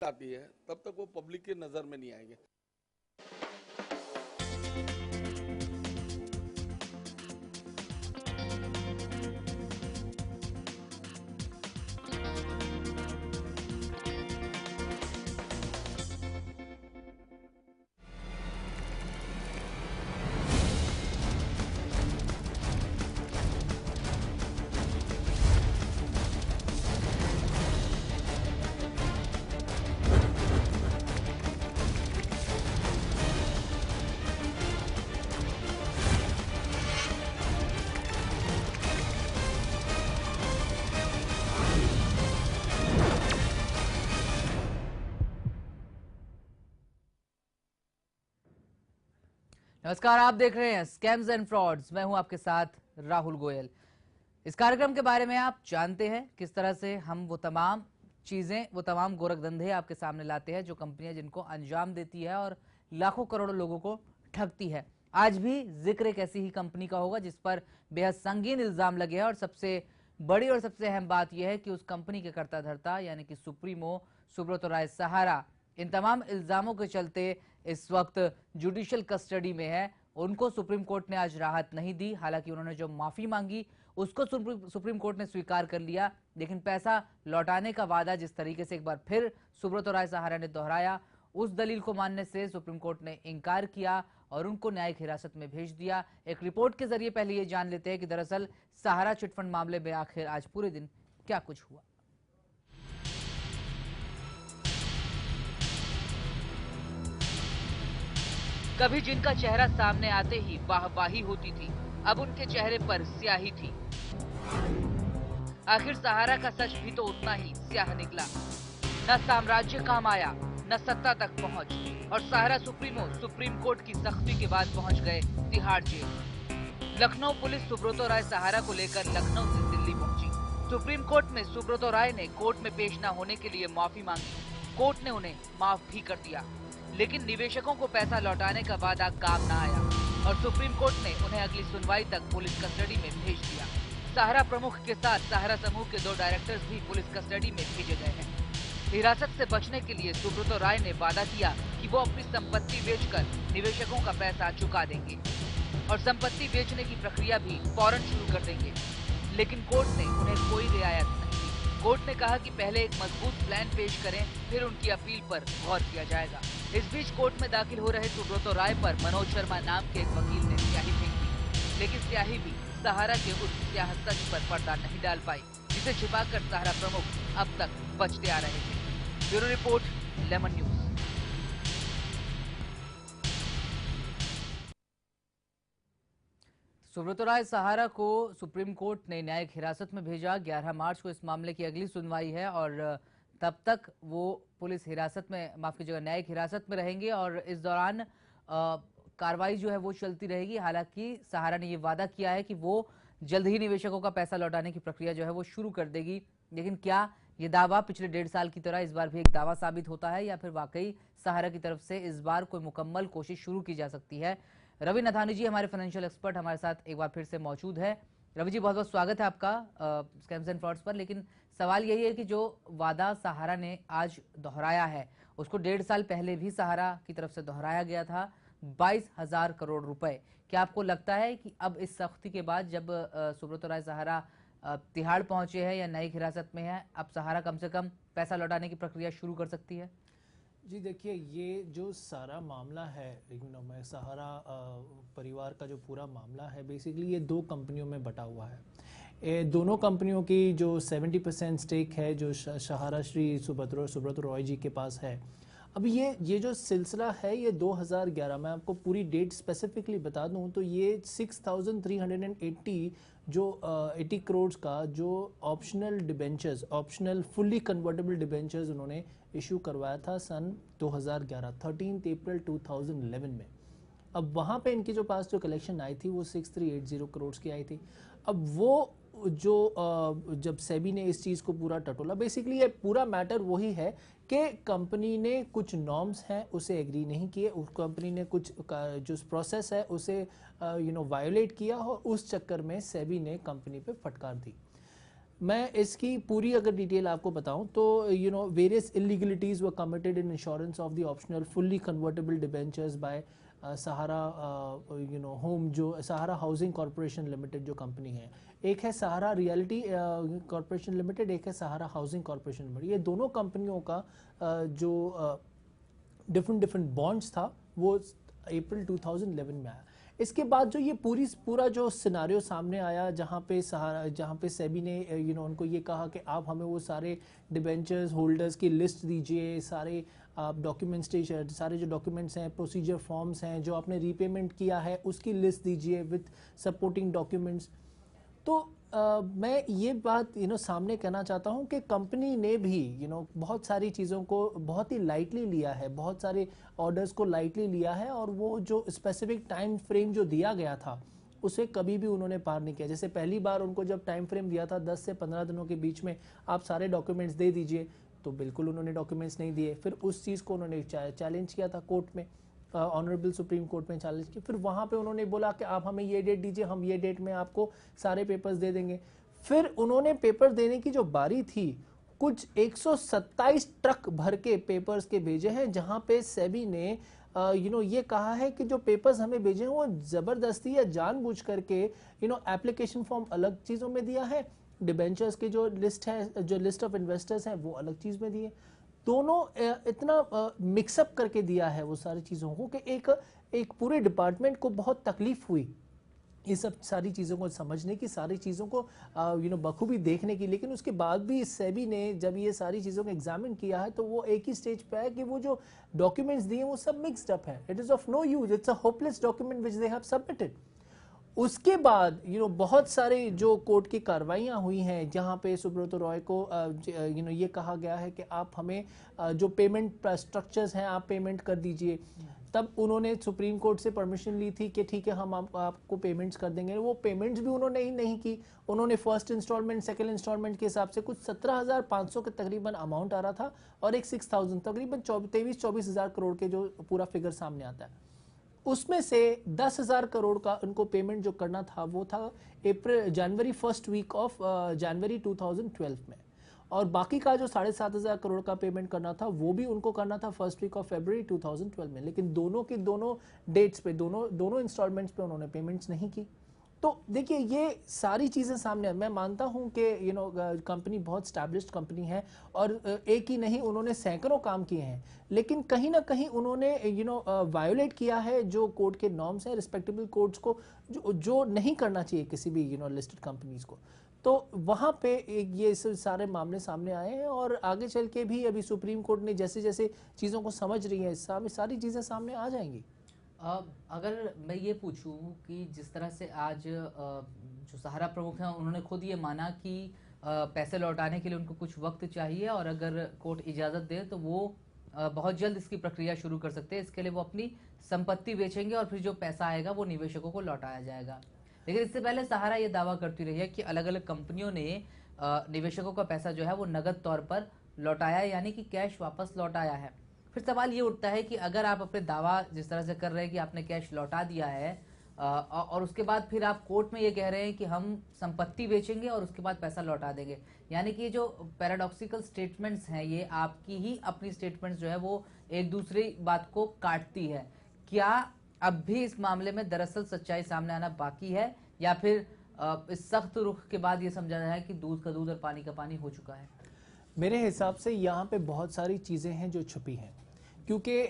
आती है तब तक वो पब्लिक की नजर में नहीं आएंगे। नमस्कार, आप देख रहे हैं स्कैम्स एंड फ्रॉड्स। मैं हूं आपके साथ राहुल गोयल। इस कार्यक्रम के बारे में आप जानते हैं किस तरह से हम वो तमाम चीजें, वो तमाम गोरखधंधे आपके सामने लाते हैं जो कंपनियां जिनको अंजाम देती है और लाखों करोड़ों लोगों को ठगती है। आज भी जिक्र एक ऐसी ही कंपनी का होगा जिस पर बेहद संगीन इल्जाम लगे हैं और सबसे बड़ी और सबसे अहम बात यह है कि उस कंपनी के कर्ता धर्ता यानी कि सुप्रीमो सुब्रतो राय सहारा इन तमाम इल्जामों के चलते इस वक्त जुडिशियल कस्टडी में है। उनको सुप्रीम कोर्ट ने आज राहत नहीं दी। हालांकि उन्होंने जो माफी मांगी उसको सुप्रीम कोर्ट ने स्वीकार कर लिया, लेकिन पैसा लौटाने का वादा जिस तरीके से एक बार फिर सुब्रतो राय सहारा ने दोहराया, उस दलील को मानने से सुप्रीम कोर्ट ने इंकार किया और उनको न्यायिक हिरासत में भेज दिया। एक रिपोर्ट के जरिए पहले ये जान लेते हैं कि दरअसल सहारा चिटफंड मामले में आखिर आज पूरे दिन क्या कुछ हुआ। कभी जिनका चेहरा सामने आते ही वाहवाही होती थी, अब उनके चेहरे पर स्याही थी। आखिर सहारा का सच भी तो उतना ही स्याह निकला। न साम्राज्य काम आया, न सत्ता तक पहुंच, और सहारा सुप्रीमो सुप्रीम कोर्ट की सख्ती के बाद पहुंच गए तिहाड़ जेल। लखनऊ पुलिस सुब्रतो राय सहारा को लेकर लखनऊ से दिल्ली पहुंची। सुप्रीम कोर्ट में सुब्रतो राय ने कोर्ट में पेश न होने के लिए माफी मांगी। कोर्ट ने उन्हें माफ भी कर दिया, लेकिन निवेशकों को पैसा लौटाने का वादा काम न आया और सुप्रीम कोर्ट ने उन्हें अगली सुनवाई तक पुलिस कस्टडी में भेज दिया। सहारा प्रमुख के साथ सहारा समूह के 2 डायरेक्टर्स भी पुलिस कस्टडी में भेजे गए हैं। हिरासत से बचने के लिए सुब्रतो राय ने वादा किया कि वो अपनी संपत्ति बेचकर निवेशकों का पैसा चुका देंगे और संपत्ति बेचने की प्रक्रिया भी फौरन शुरू कर देंगे, लेकिन कोर्ट ने उन्हें कोई रियायत नहीं दी। कोर्ट ने कहा कि पहले एक मजबूत प्लान पेश करें, फिर उनकी अपील पर गौर किया जाएगा। इस बीच कोर्ट में दाखिल हो रहे सुब्रतो राय पर मनोज शर्मा नाम के एक वकील ने स्याही फेंकी, लेकिन स्याही भी सहारा के उस स्याह सच पर पर्दा नहीं डाल पाई जिसे छिपाकर सहारा प्रमुख अब तक बचते आ रहे थे। Bureau report, lemon news. Subrata Roy Sahara को सुप्रीम कोर्ट ने न्यायिक हिरासत में भेजा। 11 मार्च को इस मामले की अगली सुनवाई है और तब तक वो पुलिस हिरासत में, माफ कीजिएगा, न्यायिक हिरासत में रहेंगे और इस दौरान कार्रवाई जो है वो चलती रहेगी। हालांकि सहारा ने ये वादा किया है कि वो जल्द ही निवेशकों का पैसा लौटाने की प्रक्रिया जो है वो शुरू कर देगी, लेकिन क्या ये दावा पिछले 1.5 साल की तरह इस बार भी एक दावा साबित होता है या फिर वाकई सहारा की तरफ से इस बार कोई मुकम्मल कोशिश शुरू की जा सकती है? रवि नथानी जी, हमारे फाइनेंशियल एक्सपर्ट, हमारे साथ एक बार फिर से मौजूद है। रवि जी, बहुत बहुत स्वागत है आपका स्कैम्स एंड फ्रॉड्स पर। लेकिन सवाल यही है कि जो वादा सहारा ने आज दोहराया है उसको 1.5 साल पहले भी सहारा की तरफ से दोहराया गया था, 22,000 करोड़ रुपए। क्या आपको लगता है कि अब इस सख्ती के बाद जब सुब्रतो राय सहारा तिहाड़ पहुंचे हैं या न्यायिक हिरासत में है, अब सहारा कम से कम पैसा लौटाने की प्रक्रिया शुरू कर सकती है? जी देखिए, ये जो सारा मामला है, मैं सहारा परिवार का जो पूरा मामला है, बेसिकली ये 2 कंपनियों में बटा हुआ है। ये दोनों कंपनियों की जो 70% स्टेक है जो सहारा श्री सुब्रतो रॉय जी के पास है। अब ये जो सिलसिला है ये 2011, मैं आपको पूरी डेट स्पेसिफिकली बता दूं तो ये 6,380 जो 80 करोड़ का जो optional debentures, optional fully convertible debentures उन्होंने इशू करवाया था सन 2011, 13 अप्रैल 2011 में। अब वहाँ पे इनके जो पास जो कलेक्शन आई थी वो 6,380 करोड़ की आई थी। अब वो जो जब सेबी ने इस चीज़ को पूरा टटोला, बेसिकली ये पूरा मैटर वही है कि कंपनी ने कुछ नॉर्म्स हैं उसे एग्री नहीं किए, उस कंपनी ने कुछ जो प्रोसेस है उसे वायोलेट किया और उस चक्कर में सेबी ने कंपनी पे फटकार दी। मैं इसकी पूरी अगर डिटेल आपको बताऊं तो various illegalities were committed in insurance of the optional fully convertible debentures by Sahara home, जो सहारा हाउसिंग कॉरपोरेशन लिमिटेड जो कंपनी है, एक है सहारा रियलिटी कॉरपोरेशन लिमिटेड, एक है सहारा हाउसिंग कॉरपोरेशन लिमिटेड। ये दोनों कंपनियों का जो डिफरेंट बॉन्ड्स था वो अप्रैल 2011 में आया। इसके बाद जो ये पूरा जो सिनारियो सामने आया, जहाँ पे सेबी ने उनको ये कहा कि आप हमें वो सारे डिबेंचर्स होल्डर्स की लिस्ट दीजिए, सारे आप डॉक्यूमेंट्स, सारे जो डॉक्यूमेंट्स हैं, प्रोसीजर फॉर्म्स हैं, जो आपने रीपेमेंट किया है उसकी लिस्ट दीजिए विद सपोर्टिंग डॉक्यूमेंट्स। तो मैं ये बात सामने कहना चाहता हूँ कि कंपनी ने भी बहुत सारी चीज़ों को बहुत ही लाइटली लिया है, बहुत सारे ऑर्डर्स को लाइटली लिया है, और वो जो स्पेसिफिक टाइम फ्रेम जो दिया गया था उसे कभी भी उन्होंने पार नहीं किया। जैसे पहली बार उनको जब टाइम फ्रेम दिया था 10 से 15 दिनों के बीच में आप सारे डॉक्यूमेंट्स दे दीजिए, तो बिल्कुल उन्होंने डॉक्यूमेंट्स नहीं दिए। फिर उस चीज़ को उन्होंने चैलेंज किया था कोर्ट में, ऑनरेबल सुप्रीम कोर्ट में चैलेंज की। फिर वहाँ पे उन्होंने बोला कि आप हमें ये डेट दीजिए, हम ये डेट में आपको सारे पेपर्स दे देंगे। फिर उन्होंने पेपर देने की जो बारी थी, कुछ 127 ट्रक भर के पेपर्स के भेजे हैं, जहाँ पे सेबी ने ये कहा है कि जो पेपर्स हमें भेजे हैं वो ज़बरदस्ती या जानबूझ करके एप्लीकेशन फॉर्म अलग चीज़ों में दिया है, डिबेंचर्स की जो लिस्ट है, जो लिस्ट ऑफ इन्वेस्टर्स हैं वो अलग चीज़ में दिए, दोनों इतना मिक्सअप करके दिया है वो सारी चीज़ों को कि एक पूरे डिपार्टमेंट को बहुत तकलीफ हुई ये सब सारी चीज़ों को समझने की, सारी चीज़ों को बखूबी देखने की। लेकिन उसके बाद भी सेबी ने जब ये सारी चीज़ों को एग्जामिन किया है तो वो एक ही स्टेज पे है कि वो जो डॉक्यूमेंट्स दिए वो सब मिक्स्ड अप है, it is of no use, it's a hopeless document which they have submitted. उसके बाद बहुत सारे जो कोर्ट की कार्रवाइयाँ हुई हैं, जहाँ पे सुब्रत रॉय को ये कहा गया है कि आप हमें जो पेमेंट स्ट्रक्चर्स हैं आप पेमेंट कर दीजिए। तब उन्होंने सुप्रीम कोर्ट से परमिशन ली थी कि ठीक है हम आपको पेमेंट्स कर देंगे। वो पेमेंट्स भी उन्होंने नहीं की। उन्होंने फर्स्ट इंस्टॉलमेंट, सेकंड इंस्टॉलमेंट के हिसाब से कुछ 17,500 के तकरीबन अमाउंट आ रहा था, और एक 6,000 तकरीबन 23-24,000 करोड़ के जो पूरा फिगर सामने आता है, उसमें से 10,000 करोड़ का उनको पेमेंट जो करना था वो था जनवरी फर्स्ट वीक ऑफ जनवरी 2012 में, और बाकी का जो 7,500 करोड़ का पेमेंट करना था वो भी उनको करना था फर्स्ट वीक ऑफ फरवरी 2012 में। लेकिन दोनों की दोनों डेट्स पे, दोनों इंस्टॉलमेंट्स पे उन्होंने पेमेंट्स नहीं की। तो देखिए ये सारी चीज़ें सामने, मैं मानता हूं कि कंपनी बहुत स्टैब्लिश्ड कंपनी है और एक ही नहीं उन्होंने सैकड़ों काम किए हैं, लेकिन कहीं ना कहीं उन्होंने वायोलेट किया है जो कोर्ट के नॉर्म्स हैं, रिस्पेक्टेबल कोर्ट्स को, जो नहीं करना चाहिए किसी भी लिस्टेड कंपनीज को। तो वहाँ पे ये सारे मामले सामने आए हैं, और आगे चल के भी अभी सुप्रीम कोर्ट ने जैसे जैसे चीज़ों को समझ रही है सारी चीज़ें सामने आ जाएंगी। अगर मैं ये पूछूं कि जिस तरह से आज जो सहारा प्रमुख हैं उन्होंने खुद ये माना कि पैसे लौटाने के लिए उनको कुछ वक्त चाहिए, और अगर कोर्ट इजाज़त दे तो वो बहुत जल्द इसकी प्रक्रिया शुरू कर सकते हैं। इसके लिए वो अपनी संपत्ति बेचेंगे और फिर जो पैसा आएगा वो निवेशकों को लौटाया जाएगा। लेकिन इससे पहले सहारा ये दावा करती रही है कि अलग अलग कंपनियों ने निवेशकों का पैसा जो है वो नगद तौर पर लौटाया, यानी कि कैश वापस लौटाया है। फिर सवाल ये उठता है कि अगर आप अपने दावा जिस तरह से कर रहे हैं कि आपने कैश लौटा दिया है और उसके बाद फिर आप कोर्ट में ये कह रहे हैं कि हम संपत्ति बेचेंगे और उसके बाद पैसा लौटा देंगे, यानी कि जो पैराडॉक्सिकल स्टेटमेंट्स हैं ये आपकी ही अपनी स्टेटमेंट्स जो है वो एक दूसरी बात को काटती है। क्या अब भी इस मामले में दरअसल सच्चाई सामने आना बाकी है, या फिर इस सख्त रुख के बाद ये समझा जाए कि दूध का दूध और पानी का पानी हो चुका है? मेरे हिसाब से यहाँ पे बहुत सारी चीज़ें हैं जो छुपी हैं, क्योंकि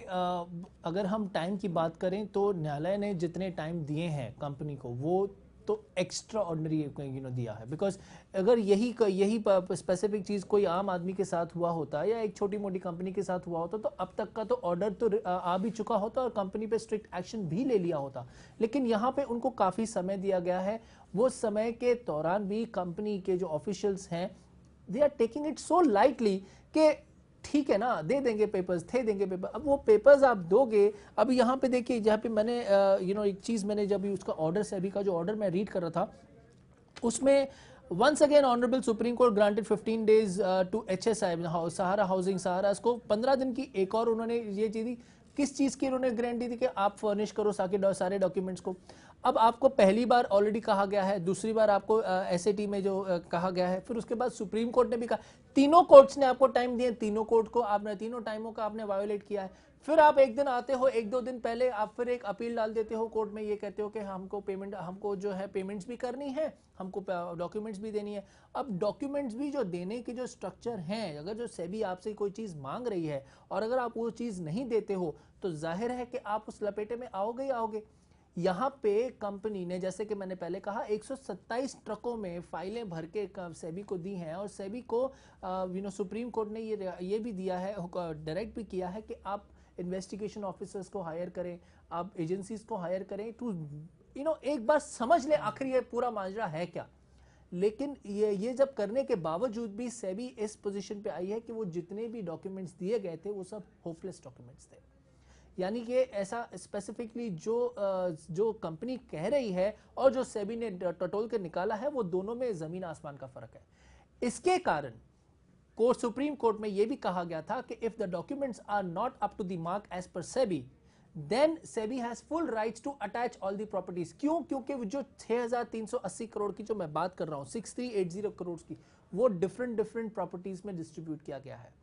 अगर हम टाइम की बात करें तो न्यायालय ने जितने टाइम दिए हैं कंपनी को वो तो एक्स्ट्रा ऑर्डिनरी दिया है। बिकॉज अगर यही स्पेसिफिक चीज़ कोई आम आदमी के साथ हुआ होता या एक छोटी मोटी कंपनी के साथ हुआ होता तो अब तक का तो ऑर्डर तो आ भी चुका होता और कंपनी पे स्ट्रिक्ट एक्शन भी ले लिया होता। लेकिन यहाँ पे उनको काफ़ी समय दिया गया है। वो समय के दौरान भी कंपनी के जो ऑफिशियल्स हैं they are taking it so lightly कि ठीक है ना, दे देंगे पेपर्स, दे देंगे पेपर। अब वो पेपर्स आप दोगे, अब यहाँ पे देखिए जहाँ पे मैंने एक चीज़ मैंने जब उसका ऑर्डर से अभी का जो ऑर्डर मैं रीड कर रहा था उसमें once again honourable Supreme Court granted 15 days to HSI Sahara housing, Sahara को 15 दिन की एक और उन्होंने ये चीज़ दी। किस चीज़ की उन्होंने गारंटी दी कि आप फर्निश करो सारे डॉक्यूमेंट्स को। अब आपको पहली बार ऑलरेडी कहा गया है, दूसरी बार आपको एसएटी में जो कहा गया है, फिर उसके बाद सुप्रीम कोर्ट ने भी कहा, तीनों कोर्ट्स ने आपको टाइम दिए, तीनों कोर्ट को आपने तीनों टाइमों का आपने वायोलेट किया है। फिर आप एक दिन आते हो, एक दो दिन पहले आप फिर एक अपील डाल देते हो कोर्ट में, ये कहते हो कि हमको पेमेंट, हमको जो है पेमेंट्स भी करनी है, हमको डॉक्यूमेंट्स भी देनी है। अब डॉक्यूमेंट्स भी जो देने की जो स्ट्रक्चर है, अगर जो सेबी आपसे कोई चीज मांग रही है और अगर आप वो चीज नहीं देते हो तो जाहिर है कि आप उस लपेटे में आओगे ही आओगे। यहाँ पे कंपनी ने, जैसे कि मैंने पहले कहा, 127 ट्रकों में फाइलें भर के सेबी को दी हैं और सेबी को सुप्रीम कोर्ट ने ये भी दिया है, डायरेक्ट भी किया है कि आप इन्वेस्टिगेशन ऑफिसर्स को हायर करें, आप एजेंसीज को हायर करें टू एक बार समझ ले आखिर ये पूरा माजरा है क्या। लेकिन ये जब करने के बावजूद भी सेबी इस पोजीशन पे आई है कि वो जितने भी डॉक्यूमेंट्स दिए गए थे वो सब होपलेस डॉक्यूमेंट्स थे। यानी कि ऐसा स्पेसिफिकली जो कंपनी कह रही है और जो सेबी ने टटोल के निकाला है, वो दोनों में जमीन आसमान का फर्क है। इसके कारण कोर्ट, सुप्रीम कोर्ट में यह भी कहा गया था कि if the documents are not up to the mark as per SEBI, then SEBI has full rights to attach all the properties. क्यों? क्योंकि जो 6380 करोड़ की जो मैं बात कर रहा हूं, 6380 करोड़ की, वो डिफरेंट प्रॉपर्टीज में डिस्ट्रीब्यूट किया गया है।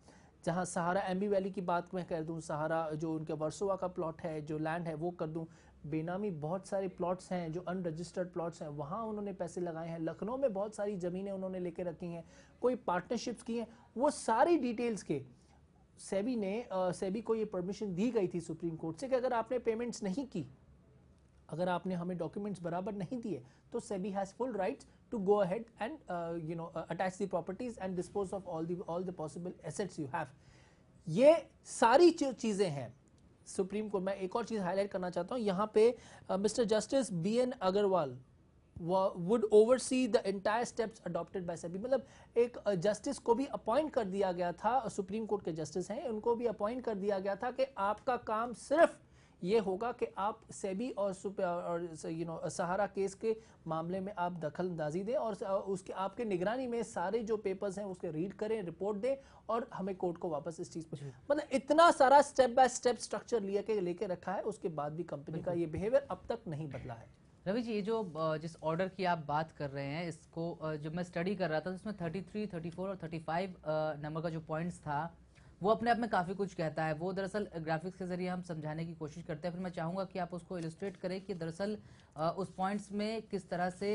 जहां सहारा एम्बी वैली की बात मैं कर दूं, सहारा जो उनके वर्सोवा का प्लॉट है, जो लैंड है, वो कर दूं, बेनामी बहुत सारे प्लॉट्स हैं जो अनरजिस्टर्ड प्लॉट्स हैं, वहां उन्होंने पैसे लगाए हैं। लखनऊ में बहुत सारी जमीनें उन्होंने लेके रखी हैं, कोई पार्टनरशिप्स की हैं, वो सारी डिटेल्स के सेबी को ये परमिशन दी गई थी सुप्रीम कोर्ट से कि अगर आपने पेमेंट्स नहीं की, अगर आपने हमें डॉक्यूमेंट्स बराबर नहीं दिए, तो SEBI has full rights to go ahead and attach the properties and dispose of all the possible assets you have। ये सारी चीजें हैं सुप्रीम कोर्ट। मैं एक और चीज हाईलाइट करना चाहता हूं यहाँ पे, mister justice BN Agarwal would oversee the entire steps adopted by SEBI। मतलब एक जस्टिस को भी अपॉइंट कर दिया गया था, सुप्रीम कोर्ट के जस्टिस हैं, उनको भी अपॉइंट कर दिया गया था कि आपका काम सिर्फ ये होगा कि आप सेबी और सहारा केस के मामले में आप दखल अंदाजी दें और उसके आपके निगरानी में सारे जो पेपर्स हैं उसके रीड करें, रिपोर्ट दें और हमें कोर्ट को वापस इस चीज पर, मतलब इतना सारा स्टेप बाय स्टेप स्ट्रक्चर लेके रखा है। उसके बाद भी कंपनी का ये बिहेवियर अब तक नहीं बदला है। रवि जी, ये जो जिस ऑर्डर की आप बात कर रहे हैं, इसको जब मैं स्टडी कर रहा था तो इसमें 33, 34 और 35 नंबर का जो पॉइंट्स था वो अपने आप में काफ़ी कुछ कहता है। वो दरअसल ग्राफिक्स के जरिए हम समझाने की कोशिश करते हैं। फिर मैं चाहूँगा कि आप उसको इलस्ट्रेट करें कि दरअसल उस पॉइंट्स में किस तरह से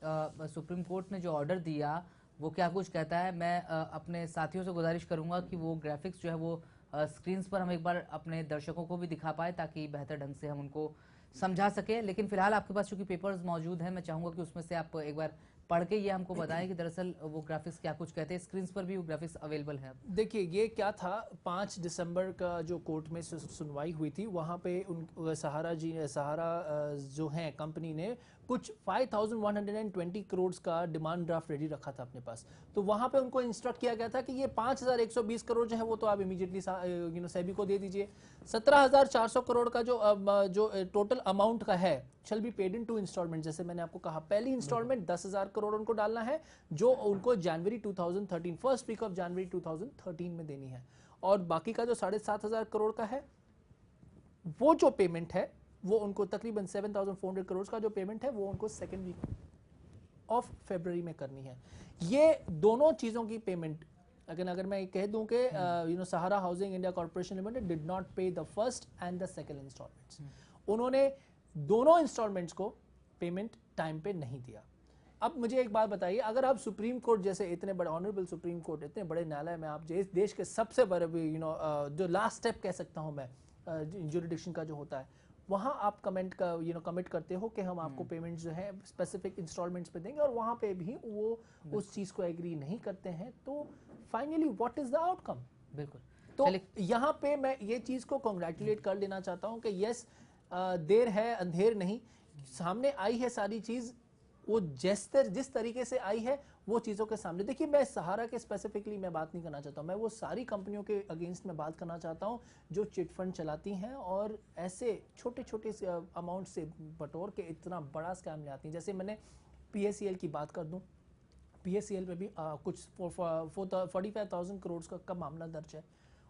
सुप्रीम कोर्ट ने जो ऑर्डर दिया वो क्या कुछ कहता है। मैं अपने साथियों से गुजारिश करूँगा कि वो ग्राफिक्स जो है वो स्क्रीन्स पर हम एक बार अपने दर्शकों को भी दिखा पाए ताकि बेहतर ढंग से हम उनको समझा सके। लेकिन फिलहाल आपके पास चूंकि पेपर्स मौजूद हैं, मैं चाहूँगा कि उसमें से आप एक बार पढ़ के ये हमको बताएं कि दरअसल वो ग्राफिक्स क्या कुछ कहते हैं। स्क्रीन पर भी वो ग्राफिक्स अवेलेबल है। देखिए ये क्या था, 5 दिसंबर का जो कोर्ट में सुनवाई हुई थी, वहाँ पे सहारा जो है कंपनी ने कुछ 5120 करोड़ का डिमांड ड्राफ्ट रेडी रखा था अपने पास। तो वहाँ पे उनको इंस्ट्रक्ट किया गया था कि ये 5120 करोड़ जो है वो तो आप इमीडिएटली सेबी को दे दीजिए। 17,400 करोड़ का जो टोटल अमाउंट का है shall be paid in 2 instalment. जैसे मैंने आपको कहा, पहली इंस्टॉलमेंट 10,000 करोड़ उनको डालना है जो उनको जनवरी 2013, फर्स्ट वीक ऑफ जनवरी 2013 में देनी है, और बाकी का जो 7,500 करोड़ का है वो जो पेमेंट है वो उनको तकरीबन 7,400 करोड़ का जो पेमेंट है वो उनको सेकेंड वीक ऑफ फरवरी में करनी है। ये दोनों चीजों की पेमेंट अगर मैं कह दूं कि Sahara housing India corporation limited did not pay the first and the second instalments. उन्होंने दोनों इंस्टॉलमेंट्स को पेमेंट टाइम पे नहीं दिया। अब मुझे एक बात बताइए, अगर आप सुप्रीम कोर्ट जैसे इतने बड़े ऑनरेबल सुप्रीम कोर्ट, इतने बड़े न्यायालय में आप देश के सबसे बड़े जो लास्ट स्टेप कह सकता हूं मैं ज्यूरिडिक्शन का जो होता है, वहां आप कमिट करते हो कि हम आपको पेमेंट जो है स्पेसिफिक इंस्टॉलमेंट्स पे देंगे और वहां पे भी वो उस चीज को एग्री नहीं करते हैं, तो finally what is the outcome. बिल्कुल। तो यहाँ पे मैं ये चीज को कॉन्ग्रेचुलेट कर लेना चाहता हूँ कि यस, देर है अंधेर नहीं, सामने आई है सारी चीज, वो जिस तरीके से आई है वो चीजों के सामने। देखिए मैं सहारा के स्पेसिफिकली मैं बात नहीं करना चाहता हूँ, मैं वो सारी कंपनियों के अगेंस्ट में बात करना चाहता हूँ जो चिट फंड चलाती हैं और ऐसे छोटे छोटे अमाउंट से बटोर के इतना बड़ा स्कैम ले आती हैं। जैसे मैंने PACL की बात कर दूं, PACL में भी कुछ 45,000 करोड़ का मामला दर्ज है।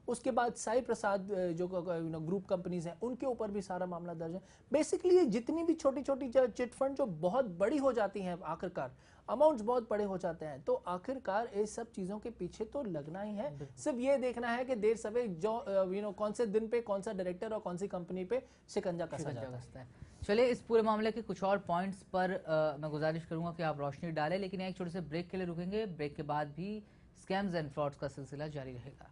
उसके बाद साई प्रसाद जो ग्रुप कंपनीज हैं उनके ऊपर भी सारा मामला दर्ज है। बेसिकली ये जितनी भी छोटी छोटी चिट फंड जो बहुत बड़ी हो जाती हैं, आखिरकार अमाउंट्स बहुत बड़े हो जाते हैं, तो आखिरकार इस सब चीजों के पीछे तो लगना ही है। सिर्फ ये देखना है कि देर सवेर जो कौन से दिन पे कौन सा डायरेक्टर और कौन सी कंपनी पे शिकंजा कसा जाता है। चलिए इस पूरे मामले के कुछ और पॉइंट्स पर मैं गुजारिश करूंगा कि आप रोशनी डालें, लेकिन एक छोटे से ब्रेक के लिए रुकेंगे। ब्रेक के बाद भी स्कैम्स एंड फ्रॉड्स का सिलसिला जारी रहेगा।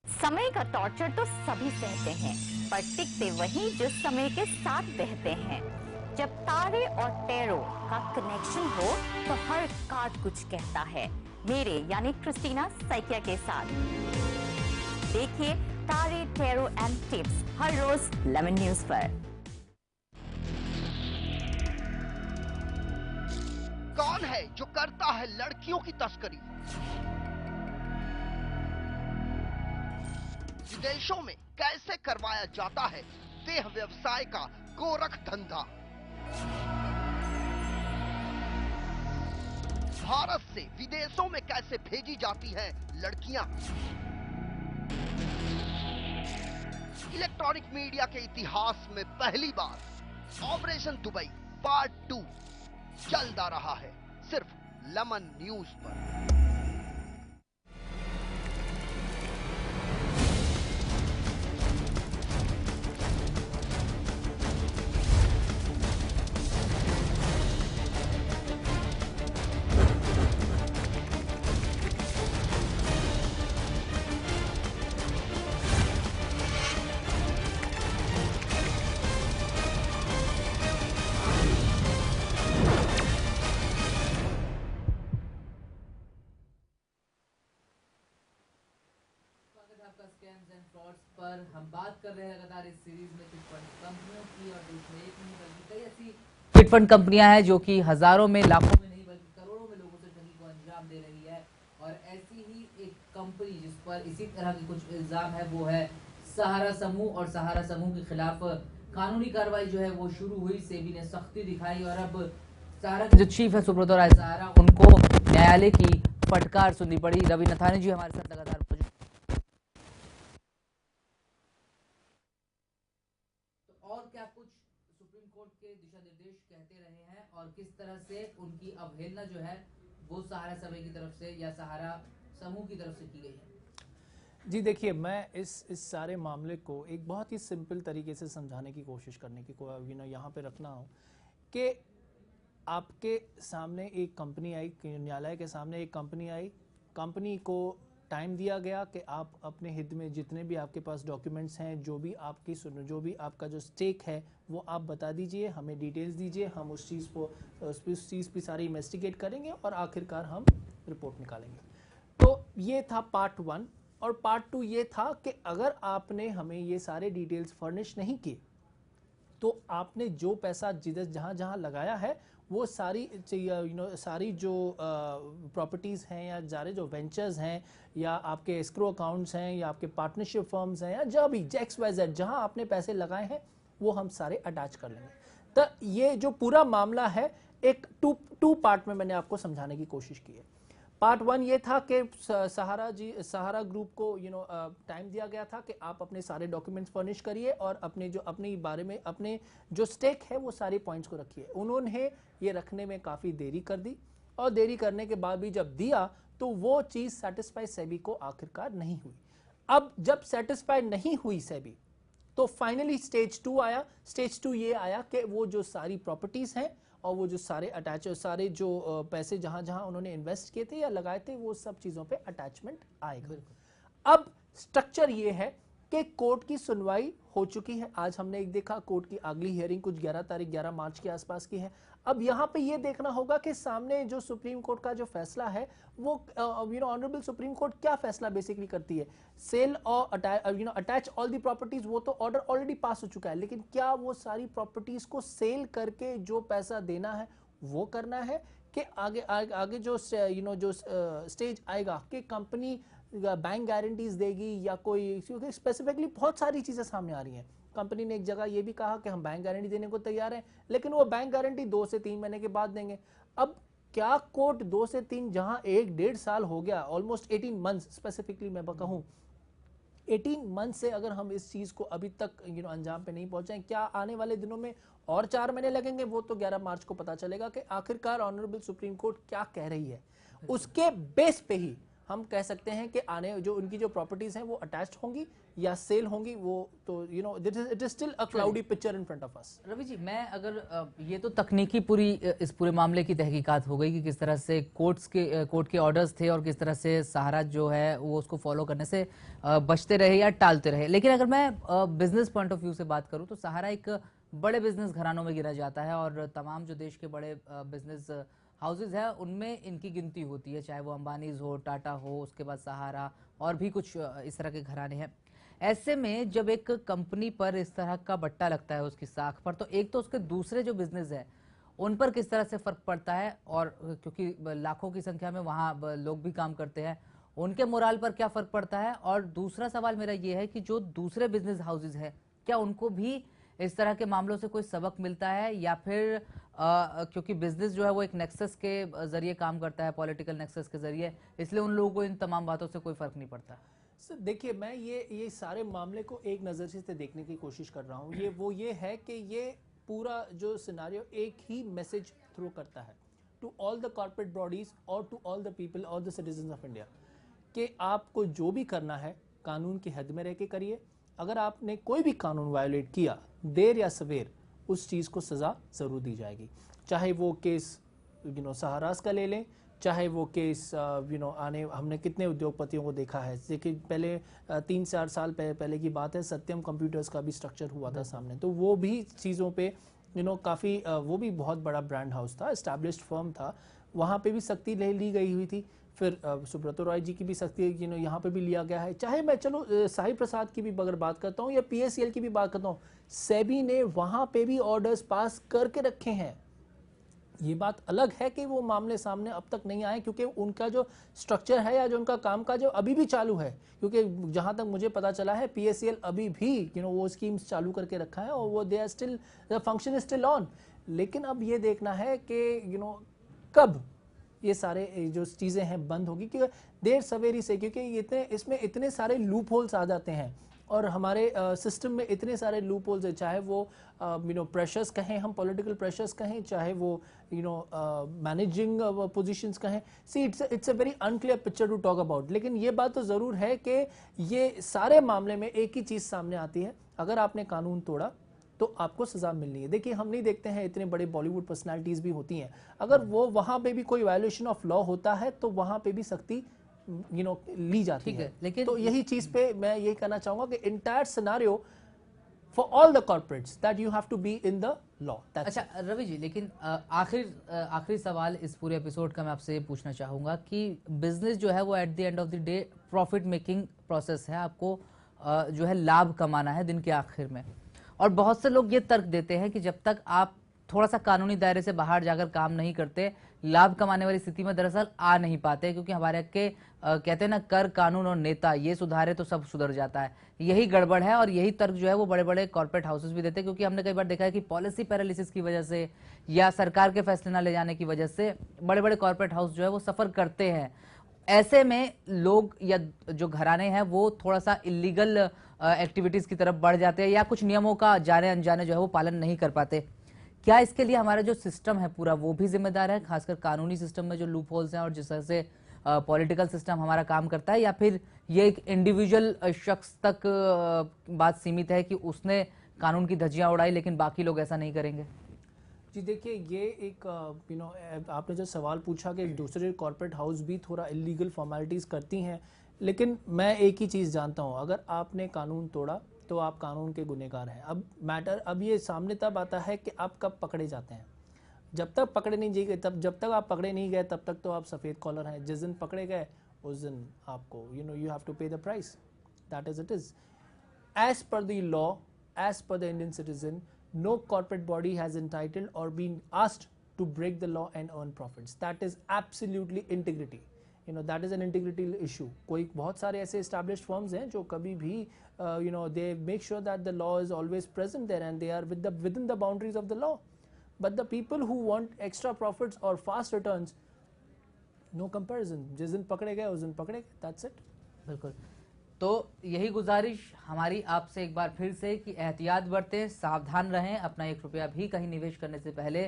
समय का टॉर्चर तो सभी सहते हैं, पर टिकते वही जो समय के साथ बहते हैं। जब तारे और टैरो का कनेक्शन हो तो हर कार्ड कुछ कहता है। मेरे यानी क्रिस्टीना सैकिया के साथ देखिए तारे, टैरो एंड टिप्स हर रोज लेमन न्यूज पर। कौन है जो करता है लड़कियों की तस्करी? विदेशों में कैसे करवाया जाता है देह व्यवसाय का गोरख धंधा? भारत से विदेशों में कैसे भेजी जाती हैं लड़कियां? इलेक्ट्रॉनिक मीडिया के इतिहास में पहली बार ऑपरेशन दुबई पार्ट 2 चलता रहा है सिर्फ लेमन न्यूज पर। स्कैम्स एंड फ्रॉड्स पर हम बात कर रहे हैं लगातार इस सीरीज में चिट फंड कंपनियों की, और देश में एक नहीं बल्कि कई ऐसी चिट फंड कंपनियां हैं जो कि हजारों में, लाखों में नहीं बल्कि करोड़ों में लोगों से ठगी को अंजाम दे रही है। और ऐसी ही एक कंपनी जिस पर इसी तरह के कुछ इल्जाम है वो है सहारा समूह। और सहारा समूह के खिलाफ कानूनी कार्रवाई जो है वो शुरू हुई। सेबी ने सख्ती दिखाई और अब सहारा के जो चीफ है सुब्रतो राय सहारा, उनको न्यायालय की फटकार सुननी पड़ी। रवि नथानी जी हमारे साथ लगातार और क्या कुछ सुप्रीम कोर्ट के दिशा निर्देश कहते रहे हैं और किस तरह से उनकी अवहेलना जो है वो सहारा समय की तरफ से या सहारा समूह की तरफ से की गई है? जी देखिए, मैं इस सारे मामले को एक बहुत ही सिंपल तरीके से समझाने की कोशिश करने की यहाँ पे रखना हो कि आपके सामने एक कंपनी आई, न्यायालय के सामने एक कंपनी आई, कंपनी को टाइम दिया गया कि आप अपने हित में जितने भी आपके पास डॉक्यूमेंट्स हैं, जो भी आपका जो स्टेक है वो आप बता दीजिए, हमें डिटेल्स दीजिए, हम उस चीज़ पे सारी इन्वेस्टिगेट करेंगे और आखिरकार हम रिपोर्ट निकालेंगे। तो ये था पार्ट 1। और पार्ट 2 ये था कि अगर आपने हमें ये सारे डिटेल्स फर्निश नहीं किए तो आपने जो पैसा जहाँ लगाया है वो सारी सारी जो प्रॉपर्टीज़ हैं या सारे जो वेंचर्स हैं या आपके एस्क्रो अकाउंट्स हैं या आपके पार्टनरशिप फर्म्स हैं या जो भी XYZ जहाँ आपने पैसे लगाए हैं वो हम सारे अटैच कर लेंगे। तो ये जो पूरा मामला है एक टू पार्ट में मैंने आपको समझाने की कोशिश की है। पार्ट 1 ये था कि सहारा ग्रुप को टाइम दिया गया था कि आप अपने सारे डॉक्यूमेंट्स फर्निश करिए और अपने बारे में अपने जो स्टेक है वो सारे पॉइंट्स को रखिए। उन्होंने ये रखने में काफ़ी देरी कर दी और देरी करने के बाद भी जब दिया तो वो चीज़ सेटिस्फाई सेबी को आखिरकार नहीं हुई। अब जब सेटिस्फाई नहीं हुई सेबी तो फाइनली स्टेज 2 आया। स्टेज 2 ये आया कि वो जो सारी प्रॉपर्टीज़ हैं और वो जो सारे जो पैसे जहां उन्होंने इन्वेस्ट किए थे या लगाए थे वो सब चीज़ों पे अटैचमेंट आएगा। अब स्ट्रक्चर ये है के कोर्ट की सुनवाई हो चुकी है। आज हमने एक देखा कोर्ट की अगली हियरिंग कुछ 11 मार्च के आसपास की है। अब यहाँ पे ये देखना होगा कि सामने जो सुप्रीम कोर्ट का जो फैसला है वो ऑनरेबल सुप्रीम कोर्ट क्या फैसला बेसिकली करती है। सेल और अटैच ऑल दी प्रॉपर्टीज, वो तो ऑर्डर ऑलरेडी पास हो चुका है, लेकिन क्या वो सारी प्रॉपर्टीज को सेल करके जो पैसा देना है वो करना है कि आगे जो स्टेज आएगा कि कंपनी बैंक गारंटीज देगी या कोई, क्योंकि स्पेसिफिकली बहुत सारी चीजें सामने आ रही हैं। कंपनी ने एक जगह ये भी कहा कि हम बैंक गारंटी देने को तैयार हैं, लेकिन वो बैंक गारंटी 2 से 3 महीने के बाद देंगे। अब क्या कोर्ट 2 से 3, जहां 1-1.5 साल हो गया, ऑलमोस्ट 18 मंथ्स स्पेसिफिकली मैं कहूं, 18 मंथ से अगर हम इस चीज को अभी तक अंजाम पे नहीं पहुंचे, क्या आने वाले दिनों में और 4 महीने लगेंगे? वो तो 11 मार्च को पता चलेगा कि आखिरकार ऑनरेबल सुप्रीम कोर्ट क्या कह रही है। उसके बेस पे ही हम कह सकते हैं कि आने जो उनकी जो प्रॉपर्टीज हैं वो अटैच्ड होंगी या सेल होंगी। वो तो it is still a cloudy picture in front of us. Ravi ji, मैं अगर ये तो तकनीकी पूरी इस पूरे मामले की तहकीकात हो गई कि किस तरह से कोर्ट के ऑर्डर्स थे और किस तरह से सहारा जो है वो उसको फॉलो करने से बचते रहे या टालते रहे। लेकिन अगर मैं बिजनेस पॉइंट ऑफ व्यू से बात करूं तो सहारा एक बड़े बिजनेस घरानों में गिना जाता है और तमाम जो देश के बड़े बिजनेस हाउसेज है उनमें इनकी गिनती होती है, चाहे वो अंबानीज हो, टाटा हो, उसके बाद सहारा और भी कुछ इस तरह के घराने हैं। ऐसे में जब एक कंपनी पर इस तरह का बट्टा लगता है उसकी साख पर, तो एक तो उसके दूसरे जो बिजनेस है उन पर किस तरह से फर्क पड़ता है, और क्योंकि लाखों की संख्या में वहाँ लोग भी काम करते हैं, उनके मोराल पर क्या फर्क पड़ता है। और दूसरा सवाल मेरा ये है कि जो दूसरे बिजनेस हाउसेज है क्या उनको भी इस तरह के मामलों से कोई सबक मिलता है, या फिर क्योंकि बिजनेस जो है वो एक नेक्सस के जरिए काम करता है, पॉलिटिकल नेक्सस के जरिए, इसलिए उन लोगों को इन तमाम बातों से कोई फर्क नहीं पड़ता। सर देखिए, मैं ये सारे मामले को एक नज़र से देखने की कोशिश कर रहा हूँ। ये है कि ये पूरा जो सिनारियो एक ही मैसेज थ्रू करता है to all the corporate bodies और टू ऑल द पीपल और द सिटीजन ऑफ इंडिया कि आपको जो भी करना है कानून की हद में रह के करिए। अगर आपने कोई भी कानून वायोलेट किया, देर या सवेर उस चीज़ को सज़ा ज़रूर दी जाएगी। चाहे वो केस सहारास का ले लें, चाहे वो केस हमने कितने उद्योगपतियों को देखा है। देखिए पहले 3-4 साल पहले की बात है, सत्यम कंप्यूटर्स का भी स्ट्रक्चर हुआ था सामने, तो वो भी चीज़ों पे काफ़ी वो भी बहुत बड़ा ब्रांड हाउस था, एस्टैब्लिश्ड फर्म था, वहाँ पे भी सख्ती ली गई हुई थी। फिर सुब्रतो रॉय जी की भी सख्ती यहाँ पे भी लिया गया है। चाहे मैं चलो साई प्रसाद की भी अगर बात करता हूँ या PACL की भी बात करता हूँ, सेबी ने वहाँ पे भी ऑर्डर्स पास करके रखे हैं। ये बात अलग है कि वो मामले सामने अब तक नहीं आए, क्योंकि उनका जो स्ट्रक्चर है या जो उनका काम का जो अभी भी चालू है, क्योंकि जहाँ तक मुझे पता चला है PACL अभी भी वो स्कीम्स चालू करके रखा है और वो they are still, the function is still on. लेकिन अब ये देखना है कि कब ये सारे जो चीज़ें हैं बंद होगी, क्योंकि देर सवेरी से, क्योंकि इसमें इतने सारे लूप होल्स आ जाते हैं और हमारे सिस्टम में इतने सारे लूप होल्स है, चाहे वो प्रेशर्स कहें, हम पॉलिटिकल प्रेशर्स कहें, चाहे वो मैनेजिंग पोजीशंस कहें। See it's a very unclear picture to talk about. लेकिन ये बात तो ज़रूर है कि ये सारे मामले में एक ही चीज़ सामने आती है, अगर आपने कानून तोड़ा तो आपको सजा मिलनी है। देखिए हम नहीं देखते हैं, इतने बड़े बॉलीवुड पर्सनालिटीज भी होती हैं, अगर वो वहां पे भी कोई वायलेशन ऑफ लॉ होता है तो वहां पे भी सख्ती ली जाती है। लेकिन तो यही चीज पे मैं यही कहना चाहूंगा कि entire scenario for all the corporates that you have to be in the law. अच्छा रवि जी, लेकिन आखिरी सवाल इस पूरे एपिसोड का मैं आपसे पूछना चाहूंगा कि बिजनेस जो है वो at the end of the day profit making process है, आपको जो है लाभ कमाना है दिन के आखिर में। और बहुत से लोग ये तर्क देते हैं कि जब तक आप थोड़ा सा कानूनी दायरे से बाहर जाकर काम नहीं करते, लाभ कमाने वाली स्थिति में दरअसल आ नहीं पाते, क्योंकि हमारे के कहते हैं ना, कर कानून और नेता ये सुधारे तो सब सुधर जाता है। यही गड़बड़ है और यही तर्क जो है वो बड़े बड़े कॉर्पोरेट हाउसेस भी देते हैं, क्योंकि हमने कई बार देखा है कि पॉलिसी पैरालिसिस की वजह से या सरकार के फैसले न ले जाने की वजह से बड़े बड़े कॉर्पोरेट हाउस जो है वो सफर करते हैं। ऐसे में लोग या जो घराने हैं वो थोड़ा सा इलीगल एक्टिविटीज की तरफ बढ़ जाते हैं या कुछ नियमों का जाने अनजाने जो है वो पालन नहीं कर पाते। क्या इसके लिए हमारा जो सिस्टम है पूरा वो भी जिम्मेदार है, खासकर कानूनी सिस्टम में जो लूप होल्स हैं और जिस तरह से पॉलिटिकल सिस्टम हमारा काम करता है, या फिर ये एक इंडिविजुअल शख्स तक बात सीमित है कि उसने कानून की धज्जियां उड़ाई लेकिन बाकी लोग ऐसा नहीं करेंगे? जी देखिए, ये एक आपने जो सवाल पूछा कि दूसरे कॉर्पोरेट हाउस भी थोड़ा इलीगल फॉर्मेलिटीज़ करती हैं, लेकिन मैं एक ही चीज़ जानता हूँ, अगर आपने कानून तोड़ा तो आप कानून के गुनहगार हैं। अब ये सामने तब आता है कि आप कब पकड़े जाते हैं। जब तक पकड़े नहीं गए, जब तक आप पकड़े नहीं गए तब तक तो आप सफ़ेद कॉलर हैं। जिस दिन पकड़े गए उस दिन आपको you have to pay the price, that is it is. As per the law, as per the Indian citizen, no corporate body has entitled or been asked to break the law and earn profits. That is absolutely integrity. That is an integrity issue. कोई बहुत सारे ऐसे established firms हैं जो कभी भी they make sure that the law is always present there and they are within the boundaries of the law. But the people who want extra profits or fast returns, no comparison. जिस दिन पकड़े गए उस दिन पकड़े गए, that's it. बिल्कुल। तो यही गुजारिश हमारी आपसे एक बार फिर से कि एहतियात बरतें, सावधान रहें, अपना 1 रुपया भी कहीं निवेश करने से पहले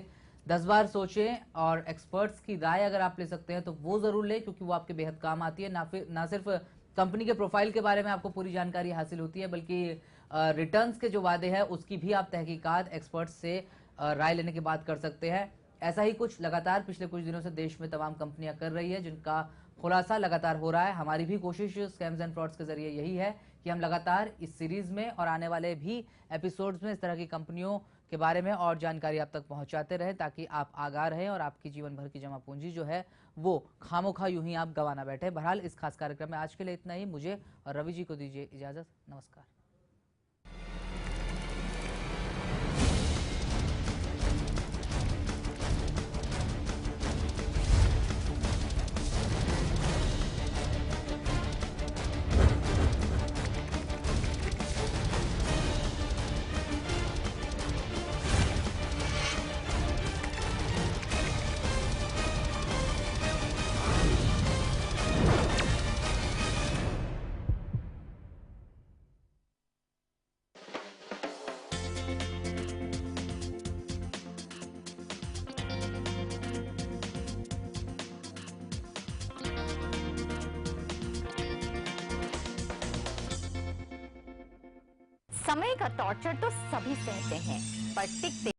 10 बार सोचें, और एक्सपर्ट्स की राय अगर आप ले सकते हैं तो वो ज़रूर लें, क्योंकि वो आपके बेहद काम आती है। ना सिर्फ कंपनी के प्रोफाइल के बारे में आपको पूरी जानकारी हासिल होती है, बल्कि रिटर्न्स के जो वादे हैं उसकी भी आप तहकीकात एक्सपर्ट्स से राय लेने के बाद कर सकते हैं। ऐसा ही कुछ लगातार पिछले कुछ दिनों से देश में तमाम कंपनियां कर रही है, जिनका खुलासा लगातार हो रहा है। हमारी भी कोशिश स्कैम्स एंड फ्रॉड्स के जरिए यही है कि हम लगातार इस सीरीज में और आने वाले भी एपिसोड्स में इस तरह की कंपनियों के बारे में और जानकारी आप तक पहुंचाते रहें, ताकि आप आगाह रहें और आपकी जीवन भर की जमा पूंजी जो है वो खामोखा यूं ही आप गंवा ना बैठे। बहरहाल इस खास कार्यक्रम में आज के लिए इतना ही। मुझे और रवि जी को दीजिए इजाजत। नमस्कार। समय का टॉर्चर तो सभी सहते हैं, पर टिकते